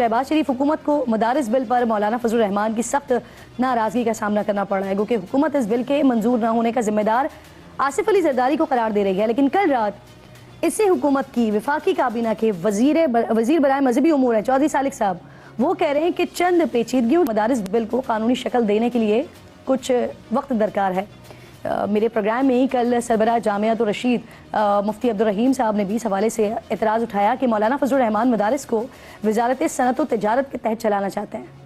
शहबाज शरीफ हुकूमत को मदारिस बिल पर मौलाना फजल रहमान की सख्त नाराज़गी का सामना करना पड़ रहा है, क्योंकि हुकूमत इस बिल के मंजूर न होने का जिम्मेदार आसिफ अली जरदारी को करार दे रही है। लेकिन कल रात इसी हुकूमत की वफाकी काबीना के वजीर बराए मजहबी उमूर हैं चौधरी सालिक साहब, वो कह रहे हैं कि चंद पेचीदगियों मदारिस बिल को कानूनी शक्ल देने के लिए कुछ वक्त दरकार है। मेरे प्रोग्राम में ही कल सरबराह जामियात रशीद मुफ्ती अब्दुल रहीम साहब ने भी इस हवाले से एतराज़ उठाया कि मौलाना फजल रहमान मदारिस को वजारत सनअत व तिजारत के तहत चलाना चाहते हैं।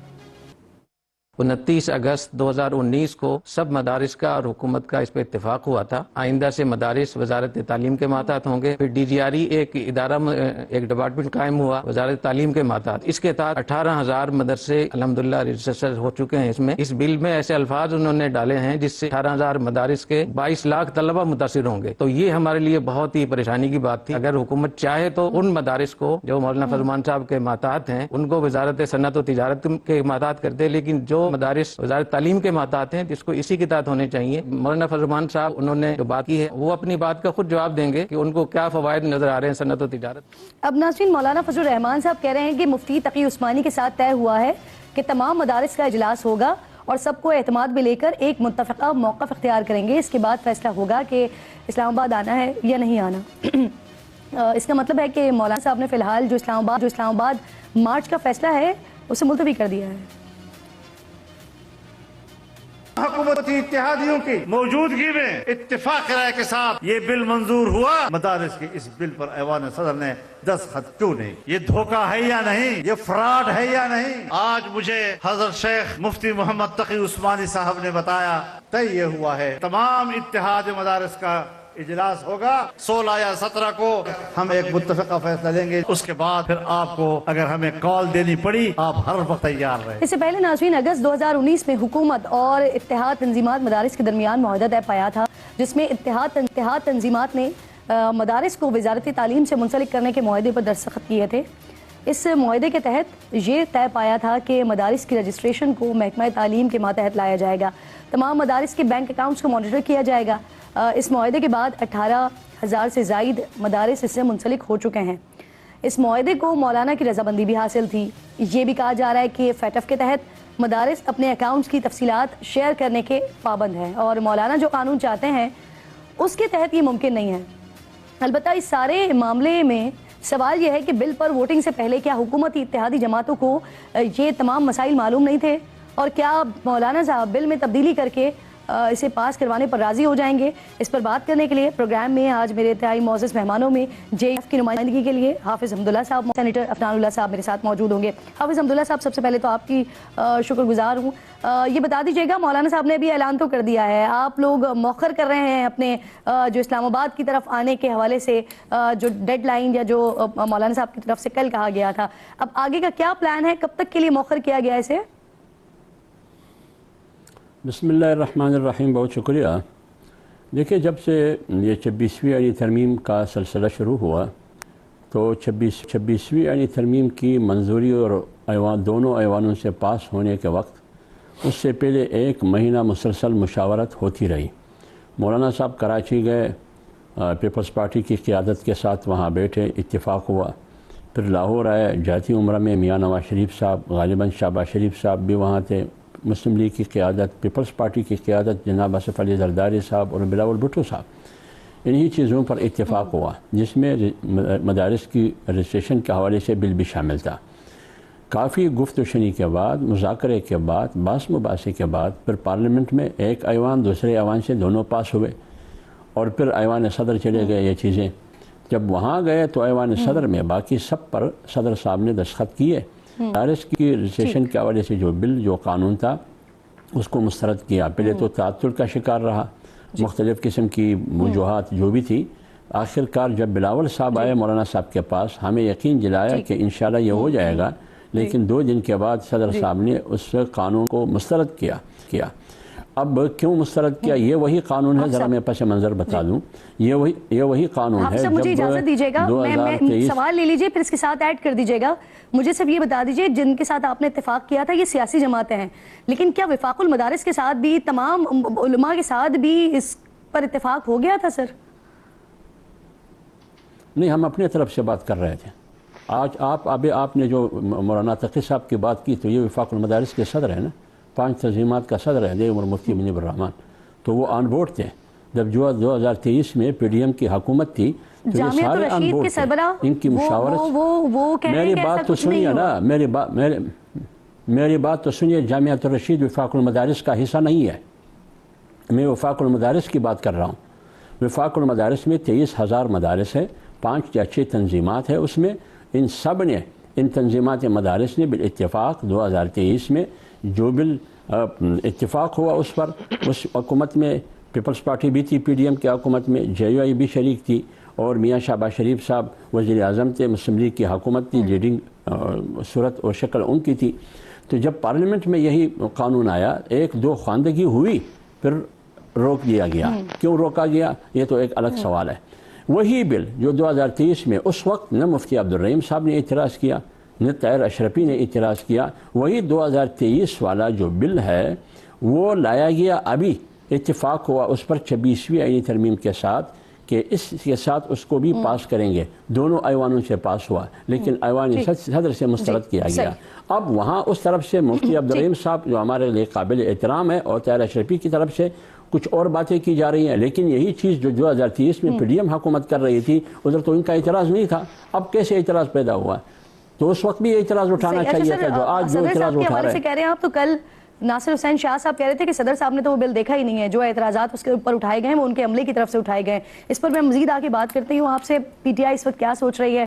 29 अगस्त 2019 को सब मदारिस का और हुकूमत का इस पर इत्तेफाक हुआ था। आइंदा से मदारिस वजारत तालीम के मातहत होंगे। फिर DGRE एक इदारा एक डिपार्टमेंट कायम हुआ वजारत तालीम के मातहत। इसके तहत 18,000 मदरसे अल्हम्दुलिल्लाह रजिस्टर हो चुके हैं। इसमें इस बिल में ऐसे अल्फाज उन्होंने डाले हैं जिससे 18,000 मदारिस के 22 लाख तलबा मुतासिर होंगे। तो ये हमारे लिए बहुत ही परेशानी की बात थी। अगर हुकूमत चाहे तो उन मदारिस को जो मौलाना फजल रहमान साहब के मातहत हैं उनको वजारत सनअत व तिजारत के मातहत कर दे, लेकिन जो मदारिस वजारत तालीम के मातहत हैं जिसको इसी के तहत होने चाहिए। मौलाना फजल रहमान साहब उन्होंने जो बात की है वो अपनी बात का खुद जवाब देंगे कि उनको क्या फवायद नजर आ रहे हैं सनअत व तिजारत। अब नाज़रीन, मौलाना फजल रहमान साहब कह रहे हैं कि मुफ्ती तकी उस्मानी के साथ तय हुआ है कि तमाम मदारिस का इजलास होगा और सबको एतमाद में लेकर एक मुत्तफ़िक़ा मौक़िफ़ इख्तियार करेंगे। इसके बाद फैसला होगा कि इस्लामाबाद आना है या नहीं आना। इसका मतलब है कि मौलाना साहब ने फिलहाल जो इस्लामाबाद मार्च का फैसला है उसे मुलतवी कर दिया है। हुकूमती इत्तेहादियों की मौजूदगी में इत्तिफाक राय के साथ ये बिल मंजूर हुआ। मदारिस के इस बिल पर ऐवान सदर ने दस्तखत क्यों नहीं? ये धोखा है या नहीं? ये फ्रॉड है या नहीं? आज मुझे हजरत शेख मुफ्ती मोहम्मद तकी उस्मानी साहब ने बताया तय ये हुआ है तमाम इत्तेहाद मदारिस का इजलास होगा 16 या 17 को हम एक मुत्तफ़िक़ा फैसला लेंगे। उसके बाद फिर आपको अगर हमें कॉल देनी पड़ी आप हर वक्त तैयार रहे। इससे पहले नाज़रीन अगस्त 2019 में हुकूमत और इत्तेहाद तंजीमात मदारिस के दरमियान मुआहदा तय पाया था, जिसमें इत्तेहाद तंजीमात ने मदारिस को वजारत तालीम से मुंसलिक करने के मुआहदे पर दस्तखत किए थे। इस मुआहदे के तहत ये तय पाया था कि मदारिस की रजिस्ट्रेशन को महकमा तालीम के मातहत लाया जाएगा। तमाम मदारिस के बैंक अकाउंट्स को मॉनिटर किया जाएगा। इस मुआहदे के बाद 18,000 से ज़ायद मदारिस इससे मुंसलिक हो चुके हैं। इस मुआहदे को मौलाना की रजामंदी भी हासिल थी। ये भी कहा जा रहा है कि FATF के तहत मदारिस अपने अकाउंट्स की तफसीलात शेयर करने के पाबंद हैं और मौलाना जो कानून चाहते हैं उसके तहत ये मुमकिन नहीं है। अलबत्ता इस सारे मामले में सवाल यह है कि बिल पर वोटिंग से पहले क्या हुकूमती इत्तेहादी जमातों को ये तमाम मसाइल मालूम नहीं थे और क्या मौलाना साहब बिल में तब्दीली करके इसे पास करवाने पर राजी हो जाएंगे? इस पर बात करने के लिए प्रोग्राम में आज मेरे इंतहाई मोअज़्ज़ज़ मेहमानों में JF की नुमाइंदगी के लिए हाफिज़ हमदुल्ला साहब, सेनेटर अफनानुल्लाह साहब मेरे साथ मौजूद होंगे। हाफिज़ हमदुल्ला साहब, सबसे पहले तो आपकी शुक्रगुजार हूँ। ये बता दीजिएगा, मौलाना साहब ने भी ऐलान तो कर दिया है, आप लोग मौखर कर रहे हैं अपने जो इस्लामाबाद की तरफ आने के हवाले से जो डेडलाइन या जो मौलाना साहब की तरफ से कल कहा गया था, अब आगे का क्या प्लान है, कब तक के लिए मौखर किया गया इसे? बिस्मिल्लाहिर्रहमानिर्रहीम, बहुत शुक्रिया। देखिए, जब से ये 26वीं आईनी तरमीम का सिलसिला शुरू हुआ तो 26वीं आईनी तरमीम की मंजूरी और दोनों ऐवानों से पास होने के वक्त उससे पहले 1 महीना मुसलसल मुशावरत होती रही। मौलाना साहब कराची गए, पीपल्स पार्टी की क़ियादत के साथ वहाँ बैठे, इत्तिफाक हुआ। फिर लाहौर आए, जाती उम्रा में मियाँ नवाज शरीफ साहब, गालिबन शहबाज शरीफ साहब भी वहाँ थे, मुस्लिम लीग की क़ियादत, पीपल्स पार्टी की क़ियादत जनाब आसिफ अली ज़रदारी साहब और बिलावल भुट्टो साहब, इन्हीं चीज़ों पर इत्तेफाक हुआ जिसमें मदारिस की रजिस्ट्रेशन के हवाले से बिल भी शामिल था। काफ़ी गुफ्तशनी के बाद, मुज़ाकरे के बाद, बास मुबासे के बाद फिर पार्लियामेंट में एक ऐवान दूसरे ऐवान से दोनों पास हुए और फिर ऐवान सदर चले गए। ये चीज़ें जब वहाँ गए तो ऐवान सदर में बाकी सब पर सदर साहब ने दस्तखत किए। मदारिस की रजिस्ट्रेशन के हवाले से जो बिल जो कानून था उसको मुस्तरद किया। पहले तो तातुल का शिकार रहा, मुख्तलिफ़ किस्म की वजूहात जो भी थी। आखिरकार जब बिलावल साहब आए मौलाना साहब के पास, हमें यकीन दिलाया कि इंशाल्लाह ये हो जाएगा, लेकिन 2 दिन के बाद सदर साहब ने उस कानून को मुस्तरद किया। अब क्यों मुस्तरद किया? ये वही कानून है, ज़रा मैं पस मंज़र बता दूँ, ये वही कानून है। मुझे इजाज़त दीजिएगा, मैं सवाल ले लीजिए फिर इसके साथ ऐड कर दीजिएगा। मुझे सिर्फ ये बता दीजिए, जिनके साथ आपने इत्तेफाक किया था ये सियासी जमातें हैं, लेकिन क्या वफाकुल मदारिस के साथ भी, तमाम उलमा के साथ भी इस पर इत्तेफाक हो गया था सर? नहीं, हम अपनी तरफ से बात कर रहे थे। آج آپ نے جو مولانا تقی صاحب کی بات کی تو یہ وفاق المدارس کے صدر ہیں نا، 5 تنظیمات کا صدر ہے عمر مفتی منیب الرحمان، تو وہ آن بورڈ تھے جب جو 2023 میں پی ڈی ایم کی حکومت تھی تو یہ سارے آن بورڈ تھے، ان کی مشاورت۔ میری بات تو سنیے نا، میری بات تو سنیے، جامعۃ الرشید وفاق المدارس کا حصہ نہیں ہے، میں وفاق المدارس کی بات کر رہا ہوں۔ وفاق المدارس میں 23,000 مدارس ہیں، 5 یا 6 تنظیمات ہیں اس میں، ان سب نے، ان تنظیمات مدارس نے بالاتفاق 2023 میں جو اتفاق ہوا اس پر، اس حکومت میں پیپلز پارٹی بھی تھی، پی ڈی ایم کی حکومت میں JUI بھی شریک تھی، اور میاں شہباز شریف صاحب وزیر اعظم تھے، مسلم لیگ کی حکومت تھی، لیڈنگ صورت اور شکل ان کی تھی۔ تو جب پارلیمنٹ میں یہی قانون آیا، 1-2 خواندگی ہوئی، پھر روک دیا گیا۔ کیوں روکا گیا یہ تو ایک الگ سوال ہے۔ وہی بل جو 2023 میں اس وقت نہ مفتی عبدالرحیم صاحب نے اعتراض کیا، نہ طاہر اشرفی نے اعتراض کیا، وہی 2023 والا جو بل ہے وہ لایا گیا، ابھی اتفاق ہوا اس پر 26ویں آئینی ترمیم کے ساتھ کہ اس کے ساتھ اس کو بھی پاس کریں گے، دونوں ایوانوں سے پاس ہوا، لیکن ایوان صدر سے مسترد کیا گیا۔ اب وہاں اس طرف سے مفتی عبدالرحیم صاحب جو ہمارے لیے قابل احترام ہے، اور طاہر اشرفی کی طرف سے کچھ اور باتیں کی جا رہی ہیں، لیکن یہی چیز جو 2023 میں پی ڈی ایم حکومت کر رہی تھی ادھر تو ان کا اعتراض نہیں تھا، اب کیسے اعتراض پیدا ہوا؟ تو اس وقت بھی اعتراض اٹھانا چاہیے تھا جو آج جو اعتراض اٹھا رہے ہیں۔ کہہ رہے ہیں آپ، تو کل ناصر حسین شاہ صاحب کہہ رہے تھے کہ صدر صاحب نے تو وہ بل دیکھا ہی نہیں ہے، جو اعتراضات اس کے اوپر اٹھائے گئے ہیں وہ ان کے عملے کی طرف سے اٹھائے گئے ہیں۔ اس پر میں مزید آگے بات کرتی ہوں آپ سے، پی ٹی آئی اس وقت کیا سوچ رہی ہے؟